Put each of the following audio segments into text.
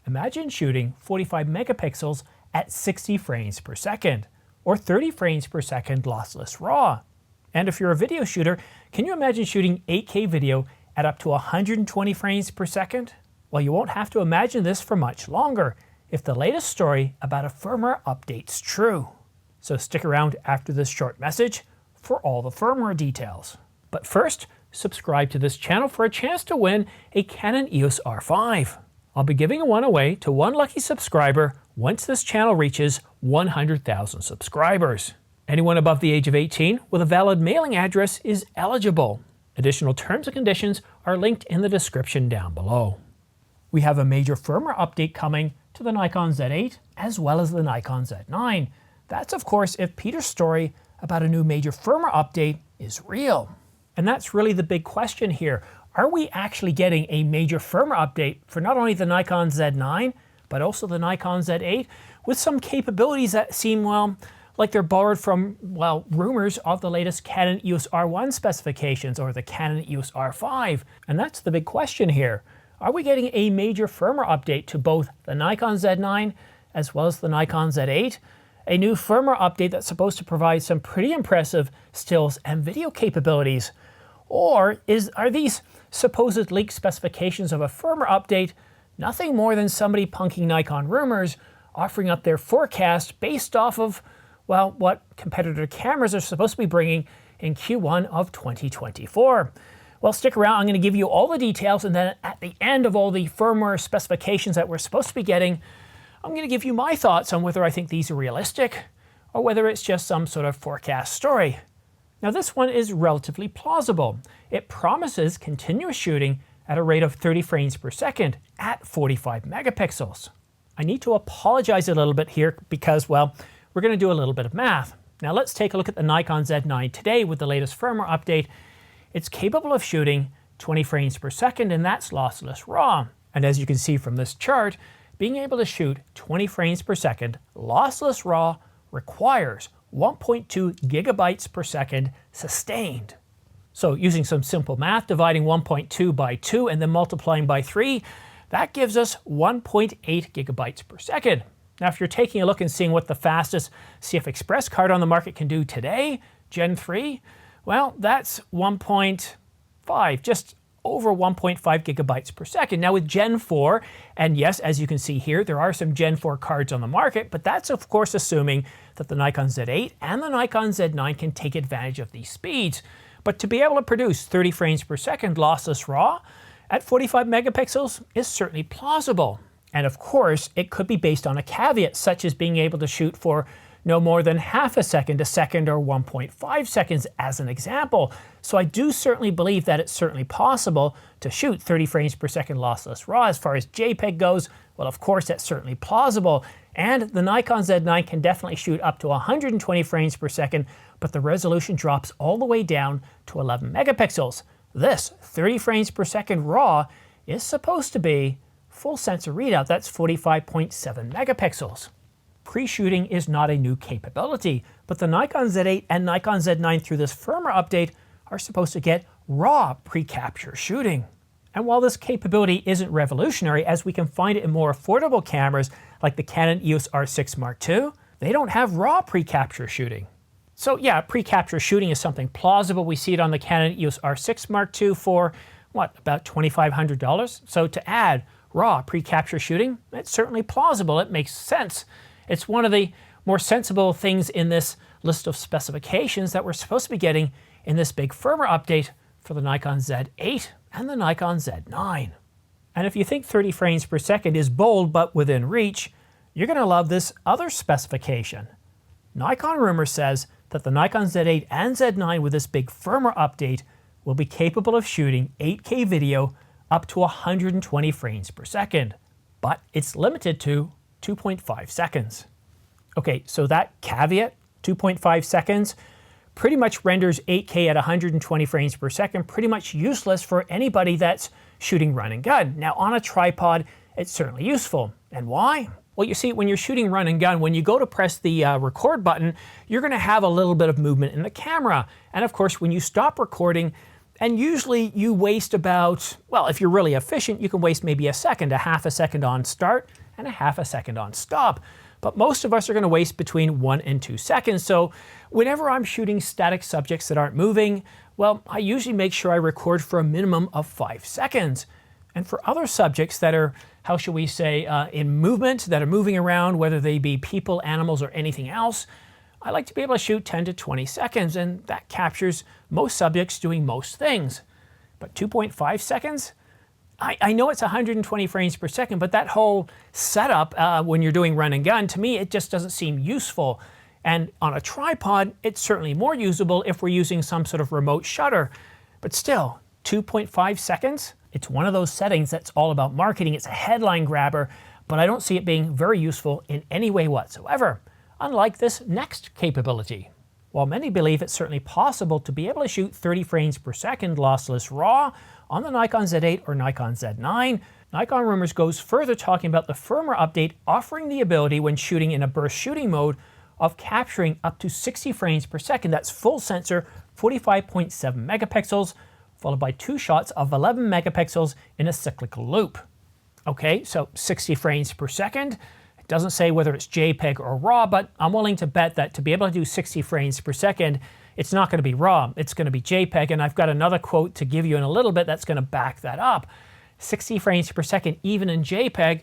Imagine shooting 45 megapixels at 60 frames per second, or 30 frames per second lossless RAW. And if you're a video shooter, can you imagine shooting 8K video at up to 120 frames per second? Well, you won't have to imagine this for much longer if the latest story about a firmware update's true. So stick around after this short message for all the firmware details. But first, subscribe to this channel for a chance to win a Canon EOS R5. I'll be giving one away to one lucky subscriber once this channel reaches 100,000 subscribers. Anyone above the age of 18 with a valid mailing address is eligible. Additional terms and conditions are linked in the description down below. We have a major firmware update coming to the Nikon Z8 as well as the Nikon Z9. That's of course if Peter's story about a new major firmware update is real. And that's really the big question here. Are we actually getting a major firmware update for not only the Nikon Z9, but also the Nikon Z8 with some capabilities that seem, well, like they're borrowed from, well, rumors of the latest Canon EOS R1 specifications or the Canon EOS R5? And that's the big question here. Are we getting a major firmware update to both the Nikon Z9 as well as the Nikon Z8? A new firmware update that's supposed to provide some pretty impressive stills and video capabilities? Or are these supposed leaked specifications of a firmware update nothing more than somebody punking Nikon rumors, offering up their forecast based off of, well, what competitor cameras are supposed to be bringing in Q1 of 2024? Well, stick around. I'm going to give you all the details, and then at the end of all the firmware specifications that we're supposed to be getting, I'm going to give you my thoughts on whether I think these are realistic or whether it's just some sort of forecast story. Now this one is relatively plausible. It promises continuous shooting at a rate of 30 frames per second at 45 megapixels. I need to apologize a little bit here because, well, we're going to do a little bit of math. Now let's take a look at the Nikon Z9 today with the latest firmware update. It's capable of shooting 20 frames per second, and that's lossless RAW. And as you can see from this chart, being able to shoot 20 frames per second lossless RAW requires 1.2 gigabytes per second sustained. So using some simple math, dividing 1.2 by 2 and then multiplying by 3, that gives us 1.8 gigabytes per second. Now if you're taking a look and seeing what the fastest CF Express card on the market can do today, Gen 3, well, that's 1.5, just over 1.5 gigabytes per second. Now with Gen 4, and yes, as you can see here, there are some Gen 4 cards on the market, but that's of course assuming that the Nikon Z8 and the Nikon Z9 can take advantage of these speeds. But to be able to produce 30 frames per second lossless RAW at 45 megapixels is certainly plausible. And of course, it could be based on a caveat, such as being able to shoot for no more than half a second, or 1.5 seconds as an example. So I do certainly believe that it's certainly possible to shoot 30 frames per second lossless RAW. As far as JPEG goes, well, of course, that's certainly plausible. And the Nikon Z9 can definitely shoot up to 120 frames per second, but the resolution drops all the way down to 11 megapixels. This 30 frames per second RAW is supposed to be full sensor readout. That's 45.7 megapixels. Pre-shooting is not a new capability, but the Nikon Z8 and Nikon Z9 through this firmware update are supposed to get raw pre-capture shooting. And while this capability isn't revolutionary, as we can find it in more affordable cameras like the Canon EOS R6 Mark II, they don't have raw pre-capture shooting. So yeah, pre-capture shooting is something plausible. We see it on the Canon EOS R6 Mark II for, what, about $2,500? So to add raw pre-capture shooting, it's certainly plausible. It makes sense. It's one of the more sensible things in this list of specifications that we're supposed to be getting in this big firmware update for the Nikon Z8 and the Nikon Z9. And if you think 30 frames per second is bold but within reach, you're going to love this other specification. Nikon rumor says that the Nikon Z8 and Z9 with this big firmware update will be capable of shooting 8K video up to 120 frames per second, but it's limited to 2.5 seconds. Okay, so that caveat, 2.5 seconds, pretty much renders 8K at 120 frames per second pretty much useless for anybody that's shooting run and gun. Now on a tripod, it's certainly useful. And why? Well, you see, when you're shooting run and gun, when you go to press the record button, you're gonna have a little bit of movement in the camera. And of course, when you stop recording, and usually you waste about, well, if you're really efficient, you can waste maybe a second, a half a second on start, and a half a second on stop. But most of us are going to waste between 1 and 2 seconds. So whenever I'm shooting static subjects that aren't moving, well, I usually make sure I record for a minimum of 5 seconds. And for other subjects that are, how shall we say, in movement, that are moving around, whether they be people, animals, or anything else, I like to be able to shoot 10 to 20 seconds, and that captures most subjects doing most things. But 2.5 seconds? I know it's 120 frames per second, but that whole setup when you're doing run and gun, to me, it just doesn't seem useful. And on a tripod, it's certainly more usable if we're using some sort of remote shutter. But still, 2.5 seconds? It's one of those settings that's all about marketing. It's a headline grabber, but I don't see it being very useful in any way whatsoever, unlike this next capability. While many believe it's certainly possible to be able to shoot 30 frames per second lossless RAW on the Nikon Z8 or Nikon Z9, Nikon Rumors goes further, talking about the firmware update offering the ability when shooting in a burst shooting mode of capturing up to 60 frames per second. That's full sensor, 45.7 megapixels, followed by 2 shots of 11 megapixels in a cyclical loop. Okay, so 60 frames per second. It doesn't say whether it's JPEG or RAW, but I'm willing to bet that to be able to do 60 frames per second, it's not going to be RAW, it's going to be JPEG, and I've got another quote to give you in a little bit that's going to back that up. 60 frames per second, even in JPEG,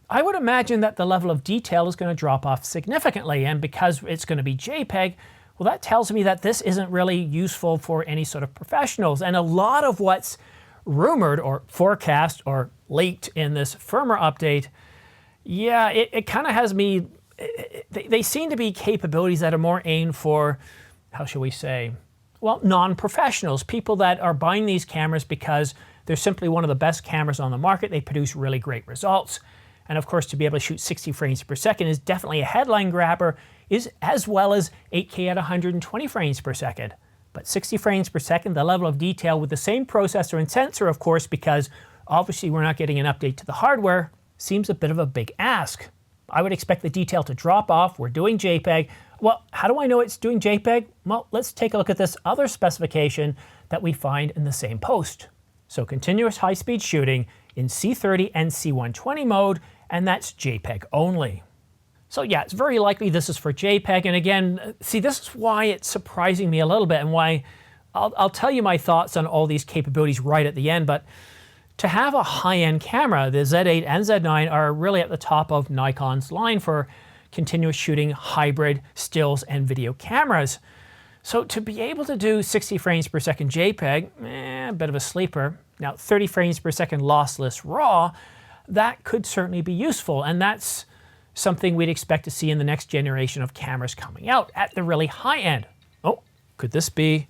I would imagine that the level of detail is going to drop off significantly, and because it's going to be JPEG, well, that tells me that this isn't really useful for any sort of professionals. And a lot of what's rumored or forecast or leaked in this firmware update, yeah, it kind of has me, they seem to be capabilities that are more aimed for, how shall we say, well, non-professionals, people that are buying these cameras because they're simply one of the best cameras on the market. They produce really great results. And of course, to be able to shoot 60 frames per second is definitely a headline grabber, as well as 8K at 120 frames per second. But 60 frames per second, the level of detail with the same processor and sensor, of course, because obviously we're not getting an update to the hardware, seems a bit of a big ask. I would expect the detail to drop off. We're doing JPEG. Well, how do I know it's doing JPEG? Well, let's take a look at this other specification that we find in the same post. So continuous high-speed shooting in C30 and C120 mode, and that's JPEG only. So yeah, it's very likely this is for JPEG, and again, see, this is why it's surprising me a little bit, and why I'll tell you my thoughts on all these capabilities right at the end, but to have a high-end camera, the Z8 and Z9 are really at the top of Nikon's line for continuous shooting hybrid stills and video cameras. So to be able to do 60 frames per second JPEG, a bit of a sleeper. Now 30 frames per second lossless RAW, that could certainly be useful, and that's something we'd expect to see in the next generation of cameras coming out at the really high end. Oh, could this be,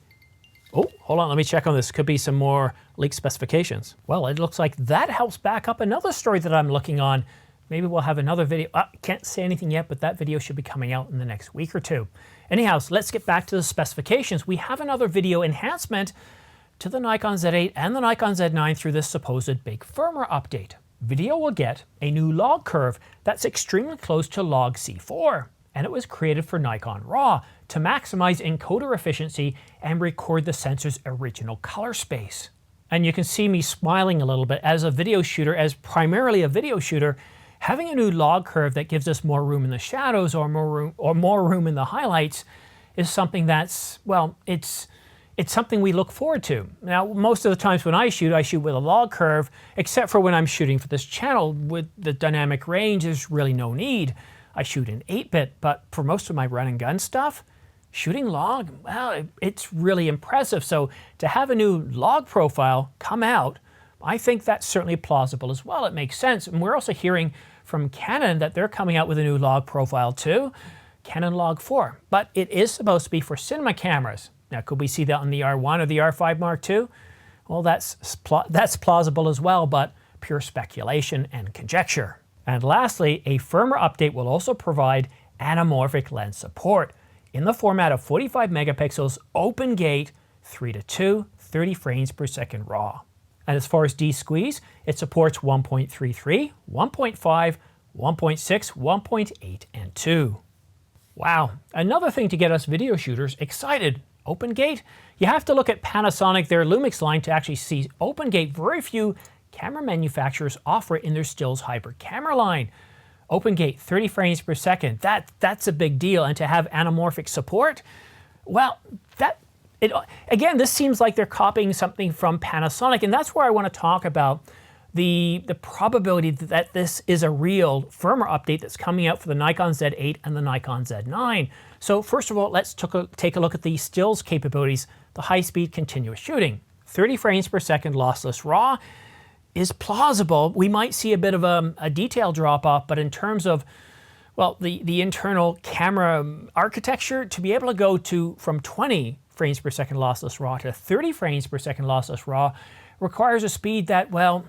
oh, hold on, let me check on this. Could be some more leaked specifications. Well, it looks like that helps back up another story that I'm looking on. Maybe we'll have another video. Can't say anything yet, but that video should be coming out in the next week or two. Anyhow, so let's get back to the specifications. We have another video enhancement to the Nikon Z8 and the Nikon Z9 through this supposed big firmware update. Video will get a new log curve that's extremely close to log C4, and it was created for Nikon RAW to maximize encoder efficiency and record the sensor's original color space. And you can see me smiling a little bit as a video shooter, as primarily a video shooter. Having a new log curve that gives us more room in the shadows or more room in the highlights is something that's, well, it's something we look forward to. Now, most of the times when I shoot with a log curve, except for when I'm shooting for this channel with the dynamic range, there's really no need. I shoot in 8-bit, but for most of my run and gun stuff, shooting log, well, it's really impressive. So to have a new log profile come out, I think that's certainly plausible as well. It makes sense. And we're also hearing from Canon that they're coming out with a new log profile too, Canon Log 4. But it is supposed to be for cinema cameras. Now, could we see that on the R1 or the R5 Mark II? Well, that's plausible as well, but pure speculation and conjecture. And lastly, a firmware update will also provide anamorphic lens support in the format of 45 megapixels, open gate, 3:2, 30 frames per second RAW. And as far as D-squeeze, it supports 1.33, 1.5, 1.6, 1.8, and 2. Wow, another thing to get us video shooters excited. Open gate? You have to look at Panasonic, their Lumix line, to actually see open gate. Very few camera manufacturers offer it in their stills hybrid camera line. Open gate, 30 frames per second. That's a big deal. And to have anamorphic support, well, again, this seems like they're copying something from Panasonic, and that's where I want to talk about the probability that this is a real firmware update that's coming out for the Nikon Z8 and the Nikon Z9. So first of all, let's take a look at the stills capabilities, the high-speed continuous shooting. 30 frames per second lossless RAW is plausible. We might see a bit of a detail drop-off, but in terms of, well, the internal camera architecture, to be able to go from 20 frames per second lossless RAW to 30 frames per second lossless RAW requires a speed that, well,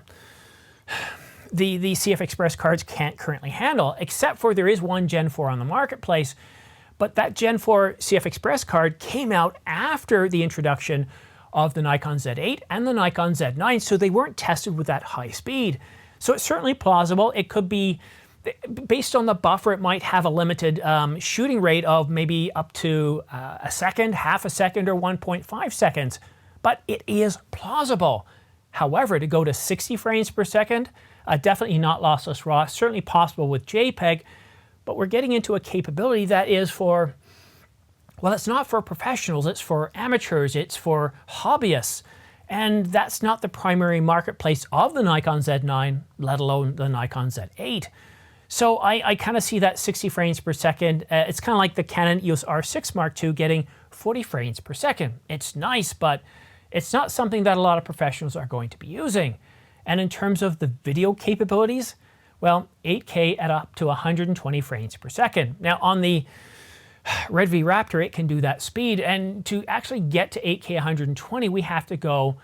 the CF Express cards can't currently handle, except for there is one Gen 4 on the marketplace, but that Gen 4 CF Express card came out after the introduction of the Nikon Z8 and the Nikon Z9, so they weren't tested with that high speed. So it's certainly plausible. It could be, based on the buffer, it might have a limited shooting rate of maybe up to a second, half a second, or 1.5 seconds, but it is plausible. However, to go to 60 frames per second, definitely not lossless RAW, certainly possible with JPEG, but we're getting into a capability that is for, well, it's not for professionals, it's for amateurs, it's for hobbyists, and that's not the primary marketplace of the Nikon Z9, let alone the Nikon Z8. So I kind of see that 60 frames per second. It's kind of like the Canon EOS R6 Mark II getting 40 frames per second. It's nice, but it's not something that a lot of professionals are going to be using. And in terms of the video capabilities, well, 8K at up to 120 frames per second. Now on the Redvi Raptor, it can do that speed, and to actually get to 8K 120, we have to go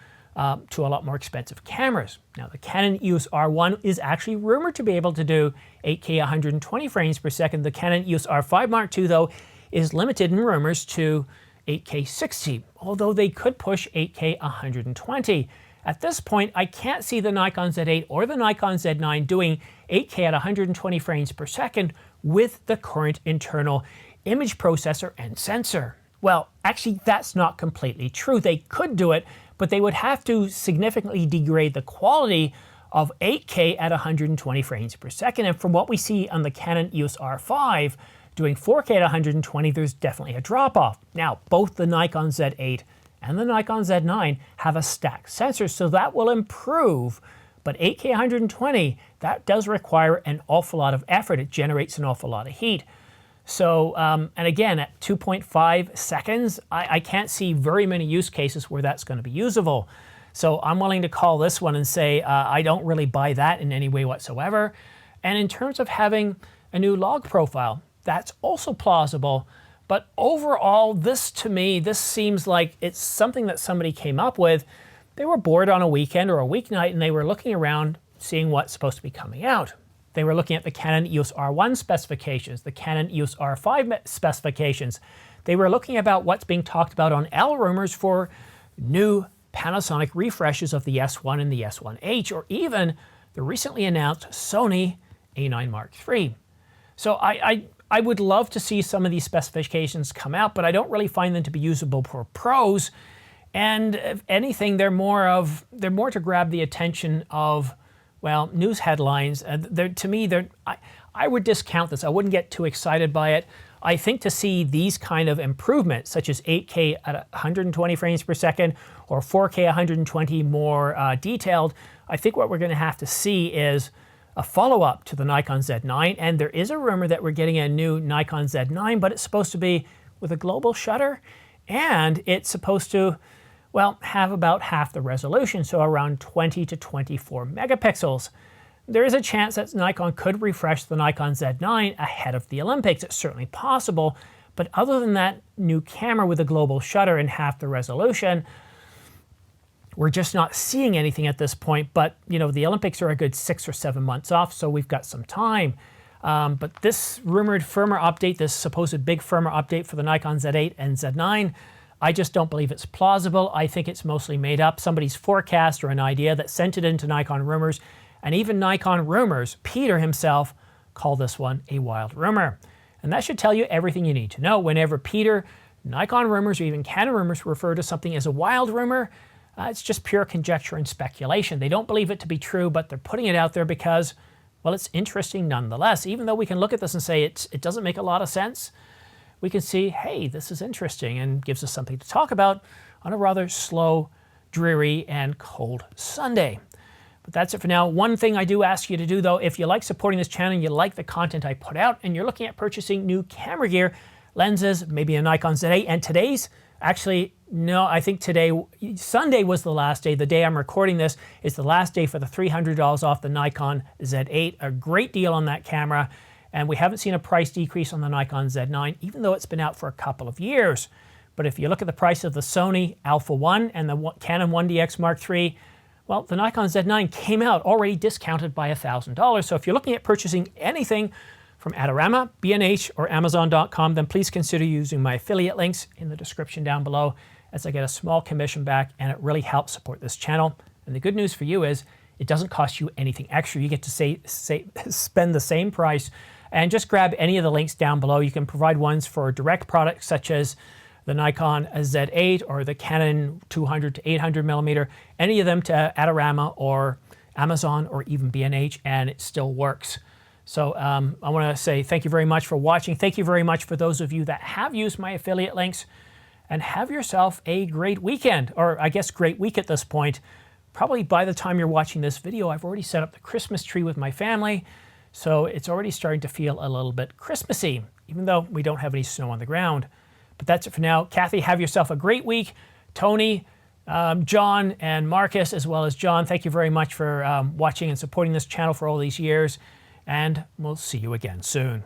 to a lot more expensive cameras. Now the Canon EOS R1 is actually rumored to be able to do 8K 120 frames per second. The Canon EOS R5 Mark II, though, is limited in rumors to 8K 60, although they could push 8K 120. At this point, I can't see the Nikon Z8 or the Nikon Z9 doing 8K at 120 frames per second with the current internal image processor and sensor. Well, actually, that's not completely true. They could do it, but they would have to significantly degrade the quality of 8K at 120 frames per second. And from what we see on the Canon EOS R5, doing 4K at 120, there's definitely a drop-off. Now, both the Nikon Z8 and the Nikon Z9 have a stacked sensor, so that will improve. But 8K 120, that does require an awful lot of effort. It generates an awful lot of heat. So, and again, at 2.5 seconds, I can't see very many use cases where that's going to be usable. So I'm willing to call this one and say I don't really buy that in any way whatsoever. And in terms of having a new log profile, that's also plausible. But overall, this to me, this seems like it's something that somebody came up with. They were bored on a weekend or a weeknight, and they were looking around, seeing what's supposed to be coming out. They were looking at the Canon EOS R1 specifications, the Canon EOS R5 specifications. They were looking about what's being talked about on L rumors for new Panasonic refreshes of the S1 and the S1H, or even the recently announced Sony A9 Mark III. So I would love to see some of these specifications come out, but I don't really find them to be usable for pros. And if anything, they're more to grab the attention of, well, news headlines. To me, I would discount this. I wouldn't get too excited by it. I think to see these kind of improvements, such as 8K at 120 frames per second or 4K 120 more detailed, I think what we're going to have to see is a follow-up to the Nikon Z9. And there is a rumor that we're getting a new Nikon Z9, but it's supposed to be with a global shutter, and it's supposed to, well, have about half the resolution, so around 20 to 24 megapixels. There is a chance that Nikon could refresh the Nikon Z9 ahead of the Olympics. It's certainly possible, but other than that new camera with a global shutter and half the resolution, we're just not seeing anything at this point. But, you know, the Olympics are a good 6 or 7 months off, so we've got some time. But this rumored firmware update, this supposed big firmware update for the Nikon Z8 and Z9, I just don't believe it's plausible. I think it's mostly made up. Somebody's forecast or an idea that sent it into Nikon Rumors, and even Nikon Rumors, Peter himself, called this one a wild rumor. And that should tell you everything you need to know. Whenever Peter, Nikon Rumors, or even Canon Rumors refer to something as a wild rumor, it's just pure conjecture and speculation. They don't believe it to be true, but they're putting it out there because Well, it's interesting nonetheless. Even though we can look at this and say it doesn't make a lot of sense, we can see, hey, this is interesting and gives us something to talk about on a rather slow, dreary, and cold Sunday. But that's it for now. One thing I do ask you to do, though, if you like supporting this channel, you like the content I put out, and you're looking at purchasing new camera gear, lenses, maybe a Nikon Z8, and today's, actually, no, I think today, Sunday was the last day. The day I'm recording this is the last day for the $300 off the Nikon Z8. A great deal on that camera. And we haven't seen a price decrease on the Nikon Z9, even though it's been out for a couple of years. But if you look at the price of the Sony Alpha 1 and the Canon 1DX Mark III, well, the Nikon Z9 came out already discounted by $1,000. So if you're looking at purchasing anything from Adorama, B&H, or Amazon.com, then please consider using my affiliate links in the description down below, as I get a small commission back, and it really helps support this channel. And the good news for you is it doesn't cost you anything extra. You get to spend the same price, and just grab any of the links down below. You can provide ones for direct products such as the Nikon Z8 or the Canon 200 to 800 millimeter, any of them to Adorama or Amazon or even B&H, and it still works. So I want to say thank you very much for watching. Thank you very much for those of you that have used my affiliate links, and have yourself a great weekend, or I guess great week at this point. Probably by the time you're watching this video, I've already set up the Christmas tree with my family. So it's already starting to feel a little bit Christmassy, even though we don't have any snow on the ground. But that's it for now. Kathy, have yourself a great week. Tony, John, and Marcus, as well as John, thank you very much for watching and supporting this channel for all these years. And we'll see you again soon.